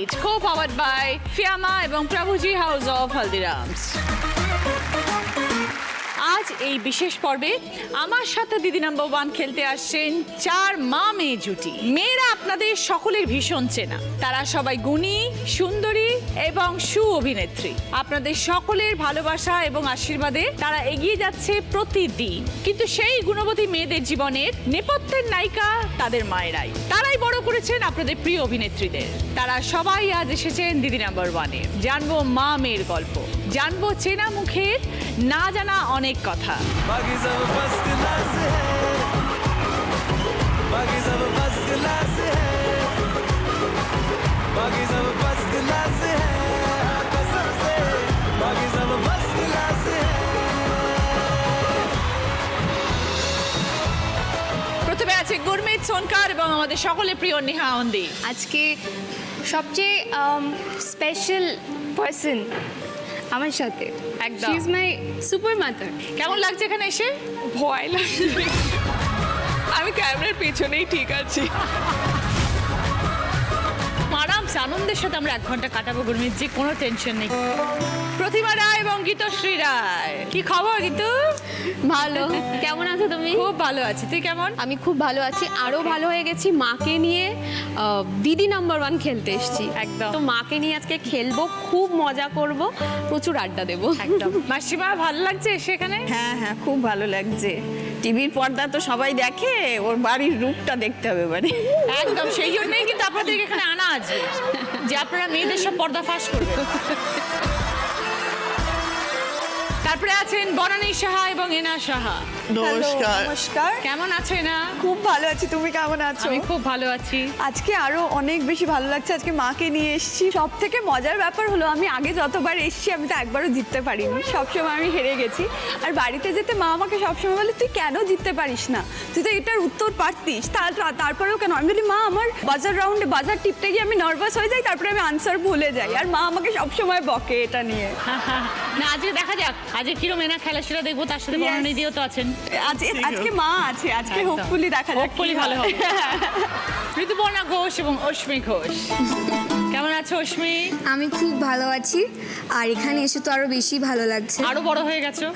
Night, co-powered by Fiama এবং Prabhuji house of Haldiram's. আজ এই বিশেষ পর্বে আমার সাথে দিদি নাম্বার 1 খেলতে আসছেন 4 মা মেয়ে জুটি। মেয়েরা আপনাদের সকলের ভীষণ চেনা, তারা সবাই গুণী, সুন্দরী এবং সুঅভিনেত্রী। আপনাদের সকলের ভালোবাসা এবং আশীর্বাদে তারা এগিয়ে যাচ্ছে প্রতিদিন। কিন্তু সেই গুণবতী মেয়েদের জীবনের নেপথ্যের নায়িকা তাদের মায়েরাই। তারাই বড় করেছেন আপনাদের প্রিয় অভিনেত্রীদের। তারা সবাই আজ এসেছেন দিদি নাম্বার 1-এ। জানবো মা মেয়ের গল্প, জানবো চেনা মুখের না জানা অনেক কথা। প্রথমে আছে গুরমিত সোনকার এবং আমাদের সকলের প্রিয় নেহা আনন্দি। আজকে সবচেয়ে স্পেশাল পার্সন আমার সাথে, একদম। She is my super mother. কেমন লাগছে এখানে এসে? ভয় লাগছে, আমি ক্যামেরার পেছনেই ঠিক আছি। আরামসে আনন্দের সাথে আমরা 1 ঘন্টা কাটাবো গুরমিত জি, কোনো টেনশন নেই। প্রতিমা রায় এবং গীতশ্রী রায়, কি খবর গীতু? ভালো, কেমন আছো তুমি? খুব ভালো আছি, তুই কেমন? আমি খুব ভালো আছি, আরো ভালো হয়ে গেছি। মাকে নিয়ে দিদি নাম্বার 1 খেলতে এসেছি। একদম। তো মাকে নিয়ে আজকে খেলবো, খুব মজা করব, প্রচুর আড্ডা দেবো। একদম। মাসিমা ভালো লাগছে সেখানে? হ্যাঁ হ্যাঁ, খুব ভালো লাগছে। টিভির পর্দা তো সবাই দেখে, ওর বাড়ির রূপটা দেখতে হবে এবারে। একদম, সেই জন্যই কিন্তু আপনাদেরকে এখানে আনা আছে, যে আপনারা মেয়েদের সব পর্দা ফাঁস করবেন। তারপরে আছেন বনানী সাহা এবং এনা সাহা। নমস্কার। নমস্কার, কেমন আছো এনা? খুব ভালো আছি, তুমি কেমন আছো? আমি খুব ভালো আছি। আজকে আরো অনেক বেশি ভালো লাগছে, আজকে মাকে নিয়ে এসেছি। সব থেকে মজার ব্যাপার হলো আমি আগে যতবার এসেছি আমি তো একবারও জিততে পারিনি, সবসময় আমি হেরে গেছি। আর বাড়িতে যেতে মা আমাকে সবসময় বলে তুই কেন জিততে পারিস না, তুই তো এটার উত্তর পারতিস, তারপরেও কেন? আমি বলি মা আমার বাজার রাউন্ডে বাজার টিপতে গিয়ে আমি নার্ভাস হয়ে যাই, তারপরে আমি আনসার ভুলে যাই, আর মা আমাকে সবসময় বকে এটা নিয়ে। না, আজকে দেখা যাক আজকে কিরম এনা খেলা সেটা দেখবো। তার সাথে বনানী দিয়েও তো আছেন। আজকে মা আছে, আজকে একদম। হোপফুলি দেখা যাক হোপফুলি ভালো হবে। ঋতুপর্ণা ঘোষ এবং অশ্মি ঘোষ, কেমন আছো অশ্মি? আমি খুব ভালো আছি, আর এখানে এসে তো আরো বেশি ভালো লাগছে। আরো বড় হয়ে গেছো।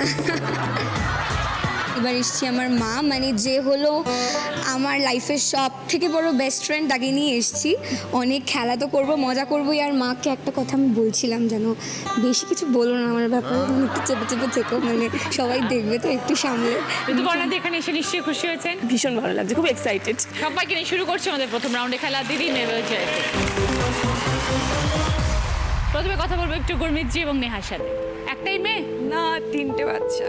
এবার এসেছি আমার মা, মানে যে হলো আমার লাইফের সব থেকে বড় বেস্ট ফ্রেন্ড, তাকে নিয়ে এসেছি। অনেক খেলা তো করবো, মজা করবোই। আর মাকে একটা কথা আমি বলছিলাম, যেন বেশি কিছু বলো না আমার ব্যাপারে, মানে একটু চেপে চেপে থেকো, মানে সবাই দেখবে তো, একটু সামনে। ঋতুপর্ণা দি এখানে এসে নিশ্চয়ই খুশি হয়েছেন। ভীষণ ভালো লাগছে, খুব এক্সাইটেড। সবাইকে নিয়ে শুরু করছি আমাদের প্রথম রাউন্ডে খেলা দিদি মেয়ে রয়েছে। প্রথমে কথা বলবো একটু গুরমিতজি এবং নেহার সাথে। একটাই মেয়ে? না, 3টে বাচ্চা।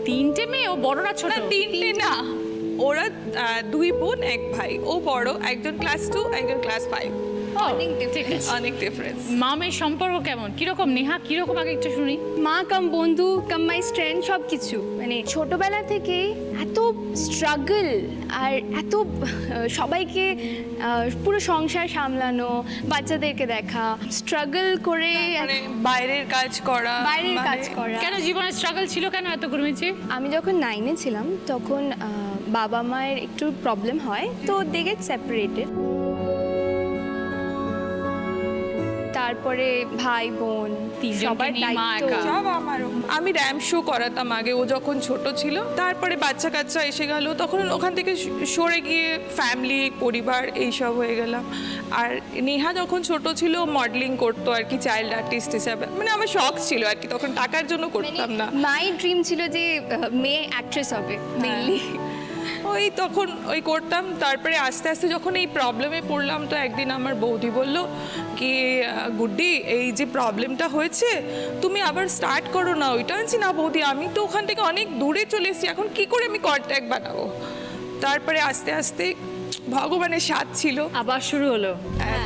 3টে মেয়ে? ও বড় না ছোট? না, 3টে না, ওরা 2 বোন 1 ভাই। ও বড়, একজন ক্লাস 2, একজন ক্লাস 5। অনেক ঠিক আছে। অনেক ডিফারেন্স। মা মেয়ের সম্পর্ক কেমন, কিরকম? নেহা কিরকম আগে একটু শুনি। মা কাম বন্ধু কাম মাই স্ট্রেন্থ, সব কিছু। মানে ছোটবেলা থেকে এত স্ট্রাগল, আর এত সবাইকে পুরো সংসার সামলানো, বাচ্চাদেরকে দেখা, স্ট্রাগল করে মানে বাইরের কাজ করা, বাইরের মানে কাজ করা। কেন জীবনে স্ট্রাগল ছিল কেন এত গুরমিতজি? আমি যখন 9-এ ছিলাম তখন বাবা মায়ের একটু প্রবলেম হয়, তো দে গেট সেপারেটেড। তারপরে ভাই বোন সবার দায়িত্ব। সব আমারও। আমি র্যাম্প শো করাতাম আগে, ও যখন ছোট ছিল। তারপরে বাচ্চা কাচ্চা এসে গেল, তখন ওখান থেকে সরে গিয়ে ফ্যামিলি, পরিবার এইসব হয়ে গেলাম। আর নেহা যখন ছোট ছিল মডেলিং করতো আর কি, চাইল্ড আর্টিস্ট হিসাবে। মানে আমার শখ ছিল আর কি, তখন টাকার জন্য করতাম না। মাই ড্রিম ছিল যে মেয়ে অ্যাক্ট্রেস হবে মেইনলি। ওই তখন ওই করতাম। তারপরে আস্তে আস্তে যখন এই প্রবলেমে পড়লাম, তো একদিন আমার বৌদি বলল কি গুড্ডি, এই যে প্রবলেমটা হয়েছে তুমি আবার স্টার্ট করো না ওইটা। আনছি না বৌদি, আমি তো ওখান থেকে অনেক দূরে চলে এসেছি, এখন কি করে আমি কন্ট্যাক্ট বানাবো? তারপরে আস্তে আস্তে ভগবানের সাথ ছিল, আবার শুরু হলো।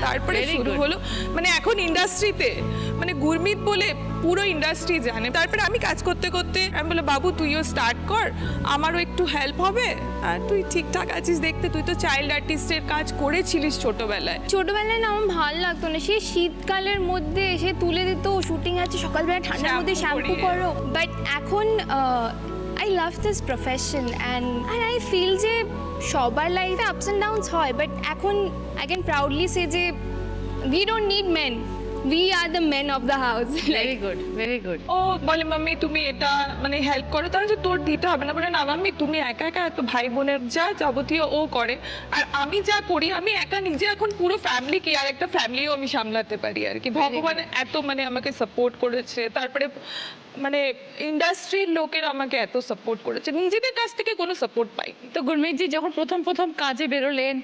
তারপরে very শুরু good. হলো। মানে এখন ইন্ডাস্ট্রিতে মানে গুরমিত বলে পুরো ইন্ডাস্ট্রি জানে। তারপরে আমি কাজ করতে করতে আমি বললাম বাবু তুইও স্টার্ট কর, আমারও একটু হেল্প হবে। আর তুই ঠিকঠাক আছিস দেখতে, তুই তো চাইল্ড আর্টিস্টের কাজ করেছিলিস ছোটবেলায়। ছোটবেলায় না আমার ভালো লাগতো না, সেই শীতকালের মধ্যে এসে তুলে দিত, শুটিং আছে সকালবেলা ঠান্ডার মধ্যে শ্যাম্পু করো। বাট এখন I love this profession and I feel যে সবার লাইফে আপস অ্যান্ড ডাউনস হয়, বাট এখন আই ক্যান প্রাউডলি সে যে we don't need men. We are the men of the house. Very good, very good. ও বলে mummy তুমি এটা মানে হেল্প করো, তাহলে যে তোর দিতে হবে না। বলে না মাম্মি তুমি একা একা এত ভাই বোনের যা যাবতীয় ও করে, আর আমি যা করি আমি একা নিজে এখন পুরো ফ্যামিলি কি আর একটা ফ্যামিলিও আমি সামলাতে পারি আর কি। ভগবান এত মানে আমাকে সাপোর্ট করেছে, তারপরে মানে ইন্ডাস্ট্রির লোকের আমাকে এত সাপোর্ট করেছে, নিজেদের কাছ থেকে কোনো সাপোর্ট পাই। তো গুরমিতজি যখন প্রথম প্রথম কাজে বেরোলেন,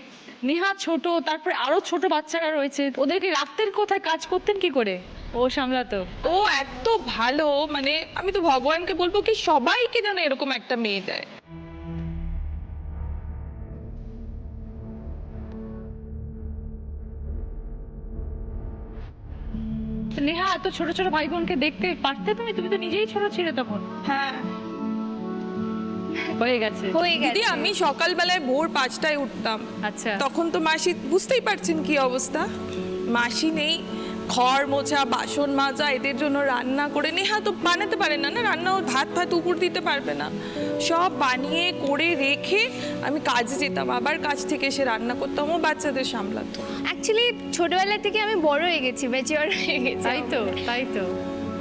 নেহা ছোট, তারপরে আরো ছোট বাচ্চারা রয়েছে, ওদেরকে রাখতেন কোথায়, কাজ করতেন কি করে? ও সামলাতো? ও এত ভালো, মানে আমি তো ভগবানকে বলবো কি সবাইকে যেন এরকম একটা মেয়ে দেয়। তো নেহা এত ছোট ছোট ভাই বোনকে দেখতে পারতে তুমি? তুমি তো নিজেই ছোট ছিলে তখন। হ্যাঁ হয়ে গেছে। হয়ে গেছে। দিদি আমি সকালবেলায় ভোর 5টায় উঠতাম। আচ্ছা। তখন তো মাসি বুঝতেই পারছেন কি অবস্থা, মাসি নেই, ঘর মোছা বাসন মাজা এদের জন্য রান্না করে, নেহা তো বানাতে পারে না, না রান্না, ও ভাত ভাত উপর দিতে পারবে না, সব বানিয়ে করে রেখে আমি কাজে যেতাম, আবার কাজ থেকে এসে রান্না করতাম, ও বাচ্চাদের সামলাতো। অ্যাকচুয়ালি ছোটবেলা থেকে আমি বড় হয়ে গেছি, ম্যাচিওর হয়ে গেছি। তাই তো, তাই তো।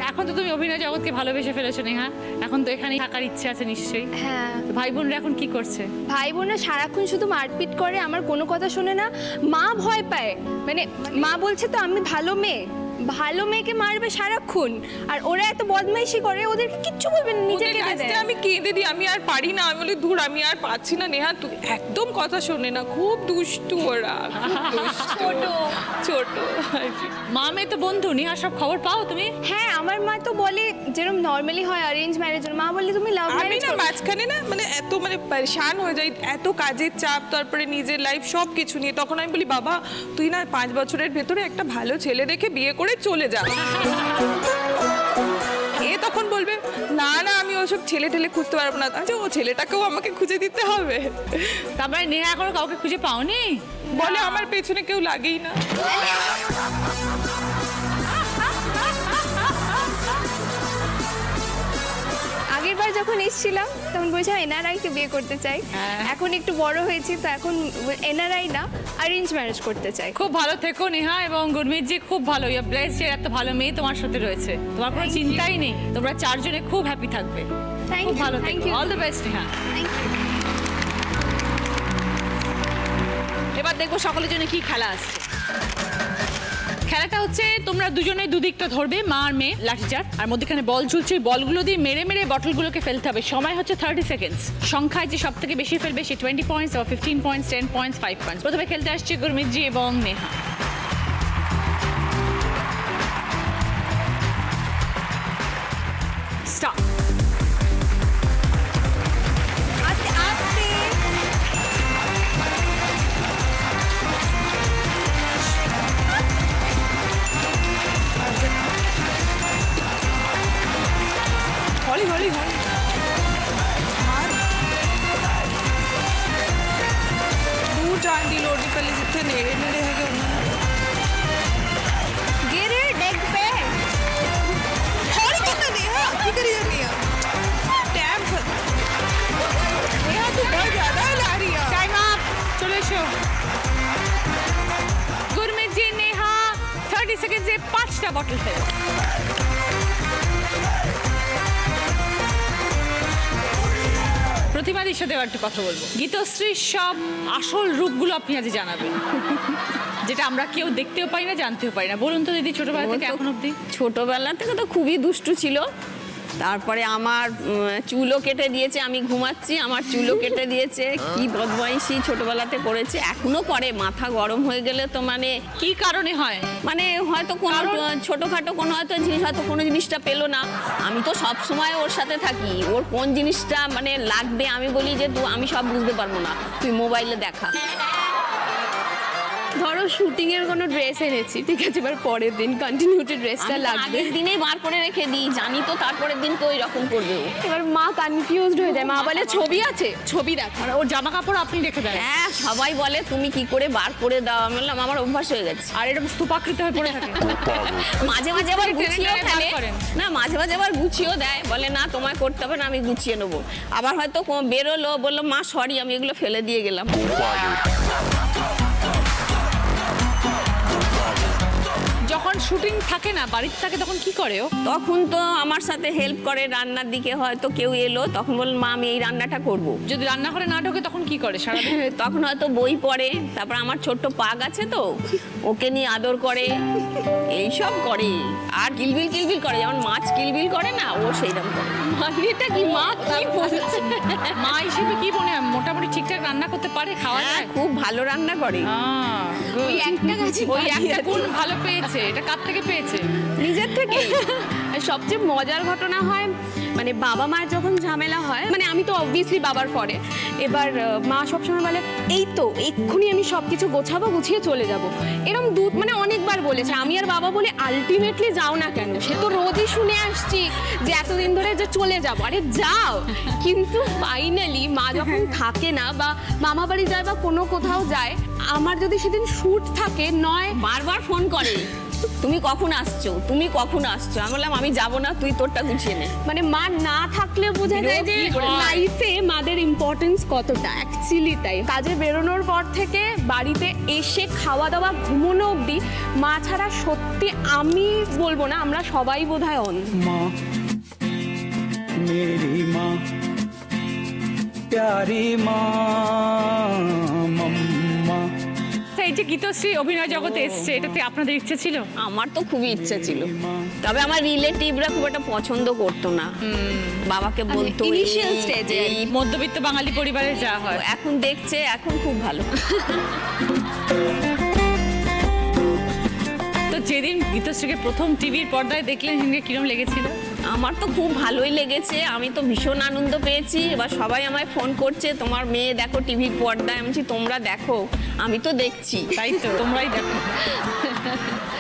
এখন তো তুমি অভিনয় জগৎকে ভালোবেসে ফেলেছো নেহা, এখন তো এখানেই থাকার ইচ্ছে আছে নিশ্চয়ই। হ্যাঁ। তো ভাই বোনরা এখন কি করছে? ভাই বোনরা সারাক্ষণ শুধু মারপিট করে, আমার কোনো কথা শোনে না। মা ভয় পায়, মানে মা বলছে তো আমি ভালো মেয়ে, ভালো মেয়েকে মারবে সারাক্ষণ, আর ওরা এত বদমাইশি করে, ওদেরকে কিচ্ছু বলবে না, নিজে ওদের কেটে লাস্টে দেয়। আমি কেঁদে দিই, আমি আর পারি না, আমি বলি দূর আমি আর পারছি না নেহা, তুই একদম কথা শোনে না, খুব দুষ্টু ওরা, ছোট ছোট আর কি। মা মেয়ে তো বন্ধু, নেহা সব খবর পাও তুমি? হ্যাঁ, আমার মা তো বলে যেরকম নর্মালি হয় অ্যারেঞ্জ ম্যারেজের, মা বলে তুমি লাভ আমি ম্যারেজ না মাঝখানে না মানে এত মানে পরেশান হয়ে যাই, এত কাজের চাপ, তারপরে নিজের লাইফ সব কিছু নিয়ে, তখন আমি বলি বাবা তুই না 5 বছরের ভেতরে একটা ভালো ছেলে দেখে বিয়ে করে চলে যা। এ তখন বলবে না না আমি ওসব ছেলে টেলে খুঁজতে পারবো না, আচ্ছা ও ছেলেটাকেও আমাকে খুঁজে দিতে হবে, তারপরে নেহা এখনো কাউকে খুঁজে পাওনি? বলে আমার পেছনে কেউ লাগেই না। আগেরবার যখন এসেছিলাম তখন বলছিলাম এনআরআইকে বিয়ে করতে চাই, এখন একটু বড় হয়েছি তো এখন এনআরআই না অ্যারেঞ্জ ম্যারেজ করতে চাই। খুব ভালো থেকো নেহা, এবং গুরমিতজি খুব ভালো, ইউ আর ব্লেসড যে এত ভালো মেয়ে তোমার সাথে রয়েছে, তোমার কোনো চিন্তাই নেই, তোমরা চারজনে খুব হ্যাপি থাকবে। Thank খুব you, ভালো thank থেকো, you. All the best Neha. Thank you. এবার দেখবো সকলের জন্য কি খেলা আসছে। খেলাটা হচ্ছে তোমরা দুজনে দুদিকটা ধরবে, মা আর মেয়ে, লাঠিচার, আর মধ্যখানে বল ঝুলছে, ওই বলগুলো দিয়ে মেরে মেরে বটলগুলোকে ফেলতে হবে। সময় হচ্ছে 30 সেকেন্ডস। সংখ্যায় যে সব থেকে বেশি ফেলবে সে 20 পয়েন্টস, বা 15 পয়েন্টস, 10 পয়েন্টস, 5 পয়েন্টস। প্রথমে খেলতে আসছে গুরমিতজি এবং নেহা। স্টার্ট। আস্তে আস্তে। हौली हौली हौली दूर जान दी लोड़ नहीं, पहले जितने नेड़े नेड़े है गिरे डेग पे। हौली करना नेहा, की करी जानी है टैम नेहा तू बहुत ज्यादा हिला रही है। টাইম আপ, চলে এসো। গুরমিতজি, নেহা 30 সেকেন্ডে 5টা বটল ফেলো। প্রতিবাদীর সাথে এবার একটু কথা বলবো। গীতশ্রীর সব আসল রূপগুলো আপনি আজ জানাবেন, যেটা আমরা কেউ দেখতেও পাই না, জানতেও পারি না। বলুন তো দিদি, ছোটবেলা থেকে এখন অবধি। ছোটবেলা থেকে তো খুবই দুষ্টু ছিল, তারপরে আমার চুলও কেটে দিয়েছে, আমি ঘুমাচ্ছি আমার চুলও কেটে দিয়েছে, কি বদমাইশি ছোটবেলাতে করেছে, এখনো করে, মাথা গরম হয়ে গেলে তো মানে কি কারণে হয়? মানে হয়তো কোনো ছোটোখাটো কোনো হয়তো জিনিস, হয়তো কোনো জিনিসটা পেলো না, আমি তো সব সময় ওর সাথে থাকি, ওর কোন জিনিসটা মানে লাগবে আমি বলি যে আমি সব বুঝতে পারবো না, তুই মোবাইলে দেখা। ধরো শুটিং এর কোনো ড্রেস এনেছি, ঠিক আছে, এবার পরের দিন কন্টিনিউটি ড্রেসটা আমি তো লাগবে, আগের দিনেই বার করে রেখে দিই, জানি তো তারপরের দিন তো ওই রকম করবে ও। এবার মা কনফিউজড হয়ে যায়, মা বলে ছবি আছে, ছবি দেখ। মানে ওর জামা কাপড় আপনি রেখে দেন? হ্যাঁ, সবাই বলে তুমি কি করে বার করে দাও, আমি বললাম আমার অভ্যাস হয়ে গেছে। আর এরকম স্তূপাকৃত হয়ে পড়ে থাকে। মাঝে মাঝে আবার গুছিয়েও টেনে টেনে ফেলে, বার করেন। না মাঝে মাঝে আবার গুছিয়েও দেয়, বলে না তোমায় করতে হবে না, আমি গুছিয়ে নেবো। আবার হয়তো বেরোলো, বললো মা সরি আমি এগুলো ফেলে দিয়ে গেলাম। শুটিং থাকে না, বাড়িতে থাকে, তখন কি করে ও? তখন তো আমার সাথে হেল্প করে রান্নার দিকে, হয়তো কেউ এলো তখন বলল মা আমি এই রান্নাটা করব। যদি রান্নাঘরে না ঢোকে তখন কি করে সারাদিন? তখন হয়তো বই পড়ে, তারপর আমার ছোট্ট পাগ আছে তো ওকে নিয়ে আদর করে, এইসব করে। আর কিলবিল করে, যেমন মাছ কিলবিল করে না, ও সেইরকম করে। এটা কি মা কি বলছে? মা হিসেবে কি মনে হয়, মোটামুটি ঠিকঠাক রান্না করতে পারে, খাওয়া হ্যাঁ যায়? খুব ভালো রান্না করে। ওই একটা গাছে ওই একটা গুণ ভালো পেয়েছে, এটা কার থেকে পেয়েছে? নিজের থেকে। আর সবচেয়ে মজার ঘটনা হয় মানে বাবা মার যখন ঝামেলা হয়, মানে আমি তো অবভিয়াসলি বাবার পরে, এবার মা সবসময় বলে এই তো এক্ষুনি আমি সবকিছু গোছাবো, গুছিয়ে চলে যাব। এরকম মানে অনেকবার বলেছে। আমি আর বাবা বলে আলটিমেটলি যাও না কেন, সে তো রোজই শুনে আসছি যে এতদিন ধরে যে চলে যাবো, আরে যাও। কিন্তু ফাইনালি মা যখন থাকে না বা মামা বাড়ি যায় বা কোনো কোথাও যায়, আমার যদি সেদিন শ্যুট থাকে, নয় বারবার ফোন করে তুমি কখন আসছো, তুমি কখন আসছো। আমি বললাম আমি যাবো না, তুই তোরটা গুছিয়ে নে। মানে মা না থাকলে বোঝা যায় যে বিরক্তি হয়। লাইফে মাদের ইম্পর্টেন্স কতটা। অ্যাকচুয়ালি তাই কাজে বেরোনোর পর থেকে বাড়িতে এসে খাওয়া দাওয়া ঘুমোনো অবধি মা ছাড়া সত্যি আমি বলবো না, আমরা সবাই বোধহয় অন্ধ। माँ मेरी माँ प्यारी माँ मम्मा। তো এই যে গীতশ্রী অভিনয় জগতে এসছে, এটাতে আপনাদের ইচ্ছে ছিল? আমার তো খুবই ইচ্ছে ছিল, তবে আমার রিলেটিভরা খুব একটা পছন্দ করতো না। বাবাকে বলতো initial এই- stage এ। এই- মধ্যবিত্ত বাঙালি পরিবারে যা হয়। এখন দেখছে, এখন খুব ভালো। তো যেদিন গীতশ্রীকে প্রথম টিভির পর্দায় দেখলেন, সেদিনকে কিরম লেগেছিল? আমার তো খুব ভালোই লেগেছে, আমি তো ভীষণ আনন্দ পেয়েছি। এবার সবাই আমায় ফোন করছে তোমার মেয়ে দেখো টিভির পর্দায়। আমি বলছি তোমরা দেখো, আমি তো দেখছি। তাই তো, তোমরাই দেখো।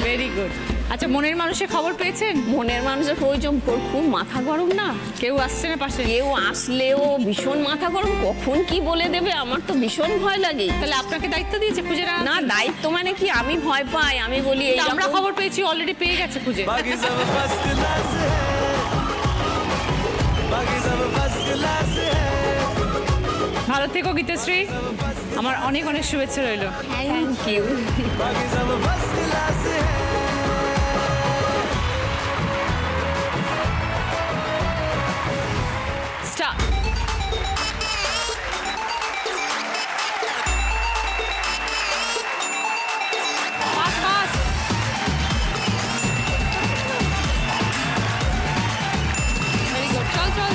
Very good. আচ্ছা, মনের মানুষের খবর পেয়েছেন? মনের মানুষের প্রয়োজন, খুব মাথা গরম না, কেউ আসছে না পাশে? কেউ আসলেও ভীষণ মাথা গরম, কখন কি বলে দেবে, আমার তো ভীষণ ভয় লাগে। তাহলে আপনাকে দায়িত্ব দিয়েছে খুঁজে না? না দায়িত্ব মানে কি, আমি ভয় পাই, আমি বলি এই আমরা খবর পেয়েছি অলরেডি পেয়ে গেছে খুঁজে। बाकी सब फर्स्ट क्लास है, बाकी सब फर्स्ट क्लास है। ভালো থেকো গীতশ্রী, আমার অনেক অনেক শুভেচ্ছা রইল। Thank you. बाकी सब फर्स्ट क्लास है। স্টার্ট। ভেরি গুড, চল চল।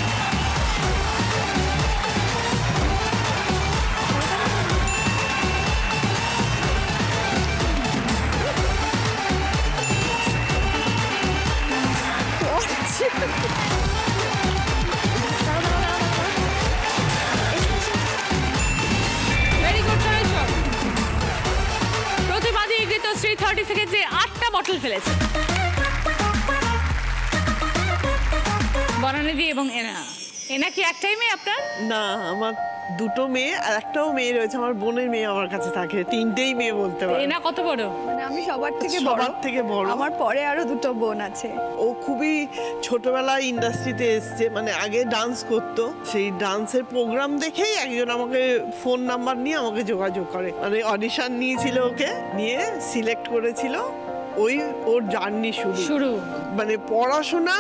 ভেরি গুড, চলে চল। প্রতিবাদী গীতশ্রী 30 সেকেন্ডে 8টা বটল ফেলেছে। বনানিধি এবং এনা কি একটাই মেয়ে আপনার? না, আমার দুটো মেয়ে আর একটাও মেয়ে রয়েছে, আমার বোনের মেয়ে আমার কাছে থাকে, তিনটেই মেয়ে বলতে পারে। এনা কত বড়? মানে আমি সবার থেকে বড়। সবার থেকে বড়। আমার পরে আরো দুটো বোন আছে। ও খুবই ছোটবেলায় ইন্ডাস্ট্রিতে এসছে, মানে আগে ডান্স করতো, সেই ডান্সের প্রোগ্রাম দেখেই একজন আমাকে ফোন নাম্বার নিয়ে আমাকে যোগাযোগ করে, মানে অডিশন নিয়েছিল, ওকে নিয়ে সিলেক্ট করেছিল। ওই ওর জার্নি শুরু, মানে পড়াশোনা,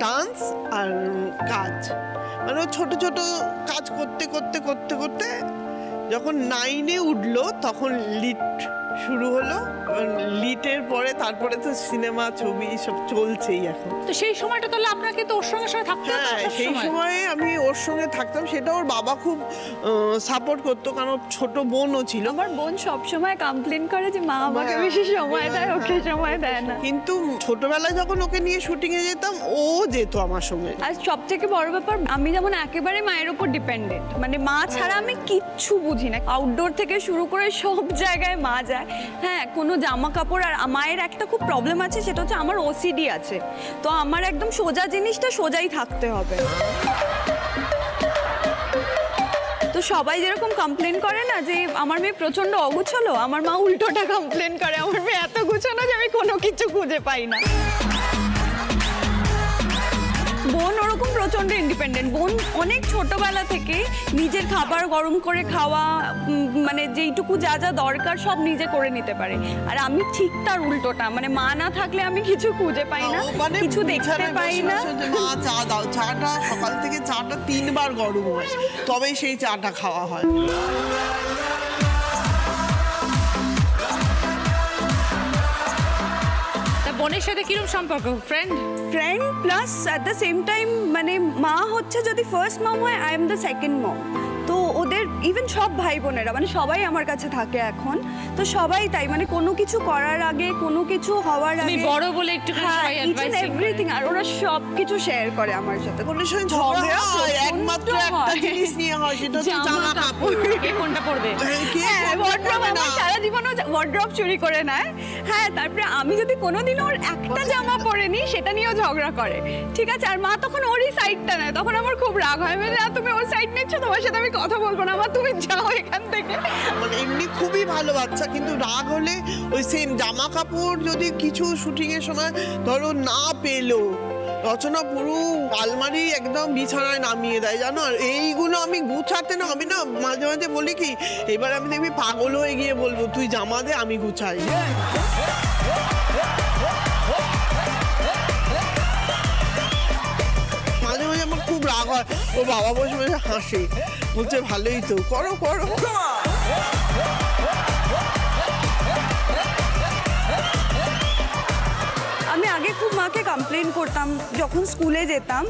ডান্স আর কাজ, মানে ও ছোট ছোট কাজ করতে করতে করতে করতে যখন 9-এ উঠলো তখন লিড শুরু হলো। লিটের পরে তারপরে তো সিনেমা, ছবি সব চলছেই এখন। তো সেই সময়টা তাহলে আপনাকে তো ওর সঙ্গে থাকতে হতো হ্যাঁ, সব সেই সময়। সময়ে আমি ওর সঙ্গে থাকতাম, সেটা ওর বাবা খুব সাপোর্ট করতো, কারণ ওর ছোট বোনও ছিল। আমার বোন সব সময় কমপ্লেন করে যে মা আমাকে হ্যাঁ। বেশি সময় দেয়, ওকে সময় দেয় না। কিন্তু ছোটবেলায় যখন ওকে নিয়ে শুটিং এ যেতাম, ও যেত আমার সঙ্গে। আর সব থেকে বড় ব্যাপার, আমি যেমন একেবারে মায়ের উপর ডিপেন্ডেন্ট, মানে মা ছাড়া আমি কিচ্ছু বুঝি না। আউটডোর থেকে শুরু করে সব জায়গায় মা যায়। হ্যাঁ, কোনো জামা কাপড়, আর মায়ের একটা খুব প্রবলেম আছে, সেটা হচ্ছে আমার ওসিডি আছে, তো আমার একদম সোজা জিনিসটা সোজাই থাকতে হবে। তো সবাই যেরকম কমপ্লেন করে না যে আমার মেয়ে প্রচন্ড অগুছালো, আমার মা উল্টোটা কমপ্লেন করে আমার মেয়ে এত গুছানো যে আমি কোনো কিছু খুঁজে পাই না। বোন ওরকম যেরকম প্রচন্ড ইন্ডিপেন্ডেন্ট, বোন অনেক ছোটবেলা থেকে নিজের খাবার গরম করে খাওয়া, মানে যেইটুকু যা যা দরকার সব নিজে করে নিতে পারে। আর আমি ঠিক তার উল্টোটা, মানে মা না থাকলে আমি কিছু খুঁজে পাই না, মানে কিছু দেখতে পাই না। মা চা দাও, চাটা সকাল থেকে চাটা 3 বার গরম হয়, তবেই সেই চাটা খাওয়া হয়। তা বোনের সাথে কিরকম সম্পর্ক? Friend? Friend plus at the same time মানে মা হচ্ছে যদি ফার্স্ট মম হয়, আই এম দ্য সেকেন্ড মম। তো ওদের ইভেন সব ভাই বোনেরা মানে সবাই আমার কাছে থাকে এখন, তো সবাই তাই মানে কোনো কিছু করার আগে, কোনো কিছু হওয়ার তুমি আগে বড় বলে একটু সবাই অ্যাডভাইস এভরিথিং, আর ওরা সব কিছু শেয়ার করে আমার সাথে। কোনো সময় ঝগড়া হয়, একমাত্র একটা জিনিস নিয়ে হয়, সেটা হচ্ছে জামা কাপড়। কে কোনটা পড়বে? কে ওয়ার্ড্রপ পরবে না? আমার সারা জীবনও ওয়ার্ড্রপ চুরি করে নেয়। হ্যাঁ, তারপরে আমি যদি কোনোদিনও ওর একটা জামা পরে নিই সেটা নিয়েও ঝগড়া করে, ঠিক আছে? আর মা তখন ওরই সাইডটা নেয়, তখন আমার খুব রাগ হয়, মানে তুমি ওর সাইড নিচ্ছ, তোমার সাথে আমি কথা বলবো না, আমার তুমি যাও এখান থেকে। মানে এমনি খুবই ভালো বাচ্চা, কিন্তু রাগ হলে ওই সেম জামা কাপড় যদি কিছু শুটিং এর সময় ধরো না পেলো, রচনা পুরো আলমারি একদম বিছানায় নামিয়ে দেয়, জানো? আর এইগুলো আমি গুছাতে না, আমি না মাঝে মাঝে বলি কি, এবার আমি দেখবি পাগল হয়ে গিয়ে বলবো তুই জামা দে আমি গুছাই। মাঝে মাঝে আমার খুব রাগ হয়, ও বাবা বসে বসে হাসে, বলছে ভালোই তো, করো করো। আমি আগে খুব মাকে কমপ্লেন করতাম যখন স্কুলে যেতাম।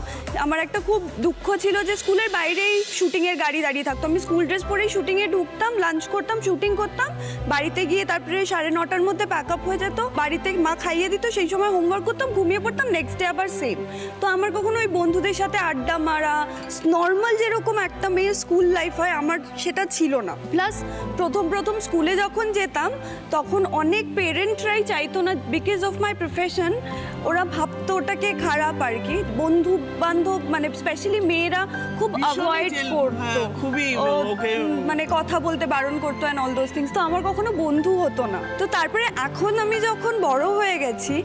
আমার একটা খুব দুঃখ ছিল যে স্কুলের বাইরেই শুটিংয়ের গাড়ি দাঁড়িয়ে থাকতো, আমি স্কুল ড্রেস পরেই শুটিংয়ে ঢুকতাম, লাঞ্চ করতাম, শুটিং করতাম, বাড়িতে গিয়ে তারপরে 9:30টার মধ্যে প্যাক আপ হয়ে যেত, বাড়িতে মা খাইয়ে দিত, সেই সময় হোমওয়ার্ক করতাম, ঘুমিয়ে পড়তাম, নেক্সট ডে আবার সেম। তো আমার কখনো ওই বন্ধুদের সাথে আড্ডা মারা, নর্মাল যেরকম একটা মেয়ের স্কুল লাইফ হয়, আমার সেটা ছিল না। প্লাস প্রথম স্কুলে যখন যেতাম তখন অনেক পেরেন্টরাই চাইতো না, বিকজ অফ মাই প্রফেশন ওরা ভাবতো ওটাকে খারাপ আর কি। বন্ধু বান্ধব মানে স্পেশালি মেয়েরা খুব ভীষণই অ্যাভয়েড করতো, হ্যাঁ, খুবই ওকে মানে কথা বলতে বারণ করতো অ্যান্ড অল দোজ থিংস। তো আমার কখনো বন্ধু হতো না। তো তারপরে এখন আমি যখন বড় হয়ে গেছি,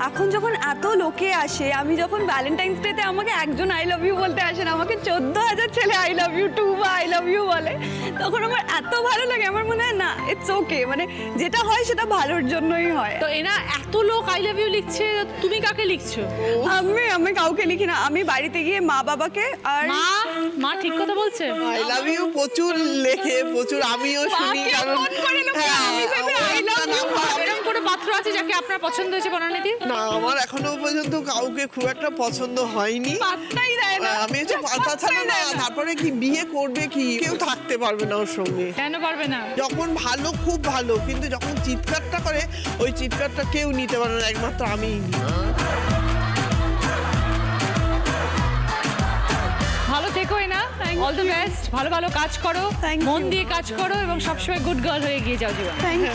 এখন যখন এত লোকে আসে, আমি যখন ভ্যালেন্টাইন্স ডেতে আমাকে একজন আই লাভ ইউ বলতে আসে না, আমাকে 14,000 ছেলে আই লাভ ইউ টু বা আই লাভ ইউ বলে, তখন আমার এত ভালো লাগে। আমার মনে হয় না, ইটস ওকে, মানে যেটা হয় সেটা ভালোর জন্যই হয়। তো এরা এত লোক আই লাভ ইউ লিখছে, তুমি কাকে লিখছো? আমি কাউকে লিখি না, আমি বাড়িতে গিয়ে মা বাবাকে আর মা ঠিক কথা বলছে। আই লাভ ইউ প্রচুর লেখে, প্রচুর আমিও শুনি, কারণ এরকম কোনো পাত্র আছে যাকে আপনার পছন্দ হয়েছে বনানীদি? না, আমার এখনো পর্যন্ত কাউকে খুব একটা পছন্দ হয়নি। পাত্তাই দেয় না। আমি হচ্ছে তাছাড়া না, তারপরে কি বিয়ে করবে কি, কেউ থাকতে পারবে না ওর সঙ্গে। কেন পারবে না? যখন ভালো খুব ভালো, কিন্তু যখন চিৎকারটা করে ওই চিৎকারটা কেউ নিতে পারে না, একমাত্র আমিই নিই। ভালো থেকো না, অল দ্য বেস্ট, ভালো ভালো কাজ করো, Thank মন you. দিয়ে কাজ করো এবং সবসময় গুড গার্ল হয়ে গিয়ে যাও জীবন। Thank you.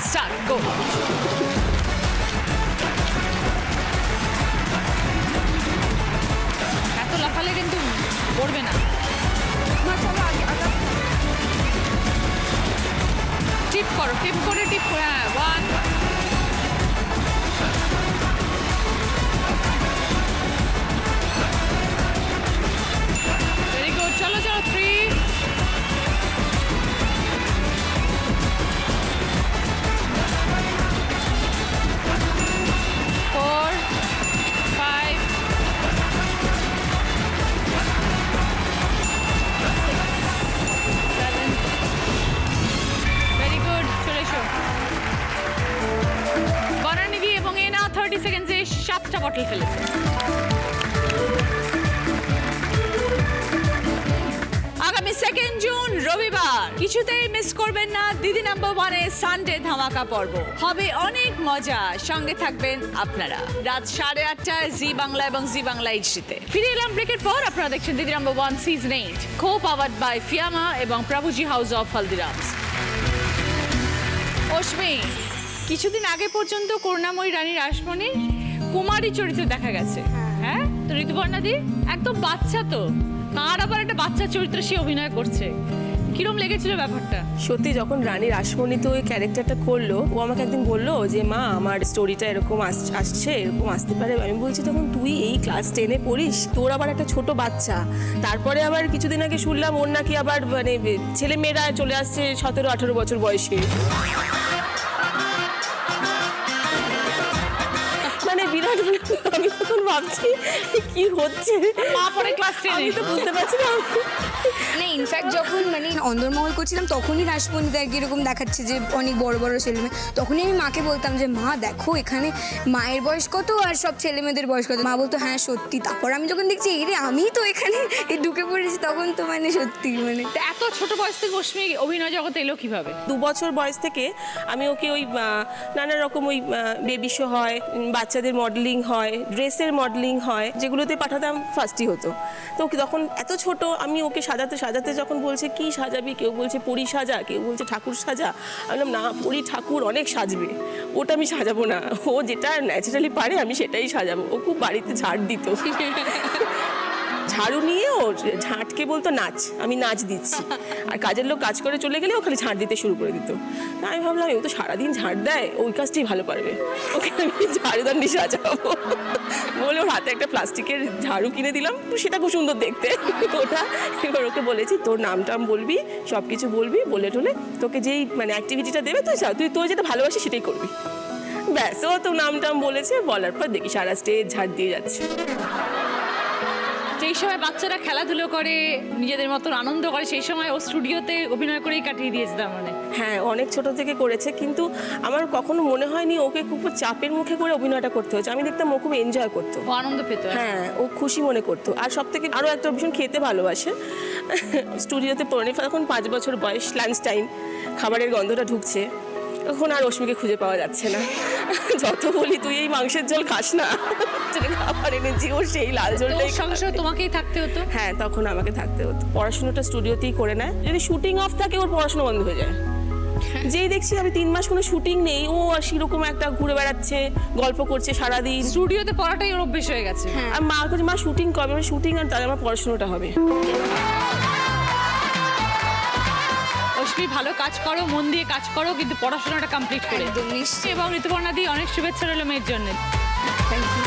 Start, go. এত লাফালে কিন্তু পড়বে না। টিপ করো, টিপ করে টিপ করে, হ্যাঁ, 1 ভেরি গুড, চলো চলো, 3 4 5 7 ভেরি গুড, চলে এসো। বনানীদি এবং এনা 30 সেকেন্ডসে 7টা বটল ফেলেছে। আগামী 2 জুন রবিবার কিছুতেই মিস করবেন না দিদি নাম্বার 1 এর সানডে ধামাকা পর্ব। হবে অনেক মজা, সঙ্গে থাকবেন আপনারা। রাত 8:30টায় জি বাংলা এবং জি বাংলা এইচডিতে। ফিরে এলাম ব্রেকের পর, আপনারা দেখছেন দিদি number 1 season 8, co powered by Fiama এবং প্রভুজি হাউস অফ হলদিরামস। অশ্মি, কিছুদিন আগে পর্যন্ত করুণাময়ী রানী রাসমণি কুমারী চরিত্রে দেখা গেছে, হ্যাঁ? তো ঋতুপর্ণাদি একদম বাচ্চা, তো তার আবার একটা বাচ্চা চরিত্রে সে অভিনয় করছে। কিরম লেগেছিল ব্যাপারটা? সত্যি যখন রানী রাসমণিতে ওই ক্যারেক্টারটা করলো, ও আমাকে একদিন বললো যে মা আমার স্টোরিটা এরকম আসছে, এরকম আসতে পারে। আমি বলছি তখন তুই এই ক্লাস 10-এ পড়িস, তোর আবার একটা ছোট বাচ্চা। তারপরে আবার কিছুদিন আগে শুনলাম ওর নাকি আবার মানে ছেলে মেয়েরা চলে আসছে 17-18 বছর বয়সে। মানে বিরাট, আমি তখন ভাবছি কি হচ্ছে, তারপরে ক্লাস 10 আমি তো বুঝতে পারছি না। মানে ইনফ্যাক্ট যখন মানে অন্দরমহল করছিলাম তখনই রাসমণিতে আর কি এরকম দেখাচ্ছে যে অনেক বড় বড় ছেলে মেয়ে, তখনই আমি মাকে বলতাম যে মা দেখো এখানে মায়ের বয়স কত আর সব ছেলে মেয়েদের বয়স কত। মা বলতো হ্যাঁ সত্যি। তারপর আমি যখন দেখছি এই রে আমি তো এখানে ঢুকে পড়েছি, তখন তো মানে সত্যি মানে তো এত ছোট বয়স থেকে অশ্মি অভিনয় জগতে এলো কিভাবে? 2 বছর বয়স থেকে আমি ওকে ওই নানা রকম ওই বেবি শো হয়, বাচ্চাদের মডেলিং হয়, ড্রেসের মডেলিং হয়, যেগুলোতে পাঠাতাম, ফার্স্টই হতো। তো তখন এত ছোট, আমি ওকে সাজাতে সাজাতে যখন বলছে কি সাজাবি, কেউ বলছে পরী সাজা, কেউ বলছে ঠাকুর সাজা। আমি বললাম না, পরী ঠাকুর অনেক সাজবে, ওটা আমি সাজাবো না, ও যেটা ন্যাচারালি পারে আমি সেটাই সাজাবো। ও খুব বাড়িতে ঝাড় দিত, ঝাড়ু নিয়ে ও ঝাঁটকে বলতো নাচ, আমি নাচ দিচ্ছি। আর কাজের লোক কাজ করে চলে গেলে ও খালি ঝাঁট দিতে শুরু করে দিত। আমি ভাবলাম ও তো সারাদিন ঝাঁট দেয়, ওই কাজটাই ভালো পারবে, ওকে আমি ঝাড়ুদার নিয়ে সাজাবো বলে ওর হাতে একটা প্লাস্টিকের ঝাড়ু কিনে দিলাম, সেটা খুব সুন্দর দেখতে ওটা। এবার ওকে বলেছি তোর নাম টাম বলবি, সব কিছু বলবি, বলে টলে তোকে যেই মানে অ্যাক্টিভিটিটা দেবে তুই তোর যেটা ভালোবাসি সেটাই করবি। ব্যাস, ও তো নাম টাম বলেছে, বলার পর দেখি সারা স্টেজ ঝাড় দিয়ে যাচ্ছে। যেই সময় বাচ্চারা খেলাধুলো করে, নিজেদের মতন আনন্দ করে, সেই সময় ও স্টুডিওতে অভিনয় করেই কাটিয়ে দিয়েছে তার মানে। হ্যাঁ, অনেক ছোট থেকে করেছে, কিন্তু আমার কখনো মনে হয়নি ওকে খুব চাপের মুখে করে অভিনয়টা করতে হয়েছে। আমি দেখতাম ও খুব এনজয় করতো, ও আনন্দ পেত। হ্যাঁ, ও খুশি মনে করতো। আর সব থেকে আরও একটা ভীষণ খেতে ভালোবাসে। স্টুডিওতে পড়ে এখন 5 বছর বয়স, লাঞ্চ টাইম, খাবারের গন্ধটা ঢুকছে, এখন আর অশ্মিকে খুঁজে পাওয়া যাচ্ছে না। যত বলি তুই এই মাংসের ঝোল খাস না, খাবার এনেছি, ও সেই লাল ঝোলটাই সঙ্গে সঙ্গে তোমাকেই থাকতে হতো। হ্যাঁ, তখন আমাকে থাকতে হতো। পড়াশোনাটা স্টুডিওতেই করে নেয়, যদি শুটিং অফ থাকে ওর পড়াশোনা বন্ধ হয়ে যায়। যেই দেখছি আমি 3 মাস কোনো শুটিং নেই, ও আর সেরকম একটা ঘুরে বেড়াচ্ছে, গল্প করছে সারাদিন। স্টুডিওতে পড়াটাই ওর অভ্যেস হয়ে গেছে। আর মা কাছে মা শুটিং কবে, আমার শুটিং আর তাহলে আমার পড়াশোনাটা হবে। অশ্মি ভালো কাজ করো, মন দিয়ে কাজ করো, কিন্তু পড়াশোনাটা কমপ্লিট করে। একদম নিশ্চয়ই। এবং ঋতুপর্ণা দি অনেক শুভেচ্ছা রইল মেয়ের জন্য। Thank you.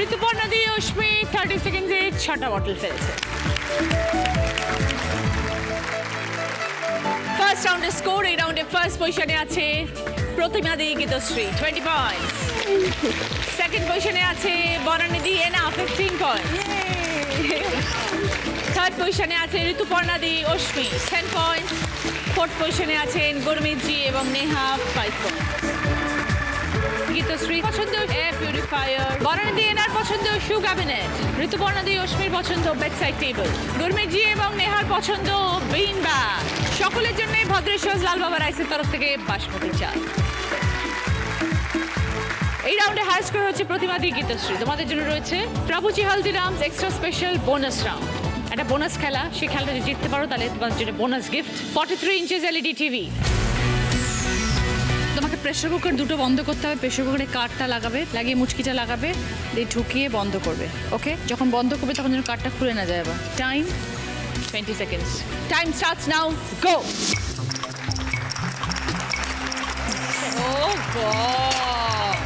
ঋতুপর্ণা দি অশ্মি 30 সেকেন্ডে 6টা বটল ফেলেছে। ফার্স্ট রাউন্ডের স্কোর, এই রাউন্ডে ফার্স্ট পজিশনে আছে প্রতিমা দি গীতশ্রী 20 পয়েন্টস। সেকেন্ড পজিশনে আছে বনানী দি এনা 15 পয়েন্টস। থার্ড পজিশনে আছে ঋতুপর্ণা দি অশ্মি 10 পয়েন্টস। ফোর্থ পজিশনে আছেন গুরমিত জি এবং নেহা 5 পয়েন্টস। গীতশ্রী পছন্দ এয়ার পিউরিফায়ার, বনানী দি এনার পছন্দ শু ক্যাবিনেট, ঋতুপর্ণা দি অশ্মির পছন্দ বেডসাইড টেবিল, গুরমিত জি এবং নেহার পছন্দ বিন ব্যাগ। সকলের জন্য ভদ্রেশ্বর লাল বাবা রাইসের তরফ থেকে বাসমতি চাল। এই রাউন্ডে হাই স্কোর হচ্ছে প্রতিমা দি গীতশ্রী। তোমাদের জন্য রয়েছে Prabhuji Haldiram's extra special bonus round, একটা বোনাস খেলা। সেই খেলাটা যদি জিততে পারো তাহলে তোমাদের জন্য bonus gift 43 inches LED TV. তোমাকে প্রেসার কুকার দুটো বন্ধ করতে হবে। প্রেসার কুকারে কাঠটা লাগাবে, লাগিয়ে মুচকিটা লাগাবে, দিয়ে ঢুকিয়ে বন্ধ করবে। ওকে, যখন বন্ধ করবে তখন যেন কাঠটা খুলে না যায়। আবার time 20 seconds. Time starts now, go. Oh god,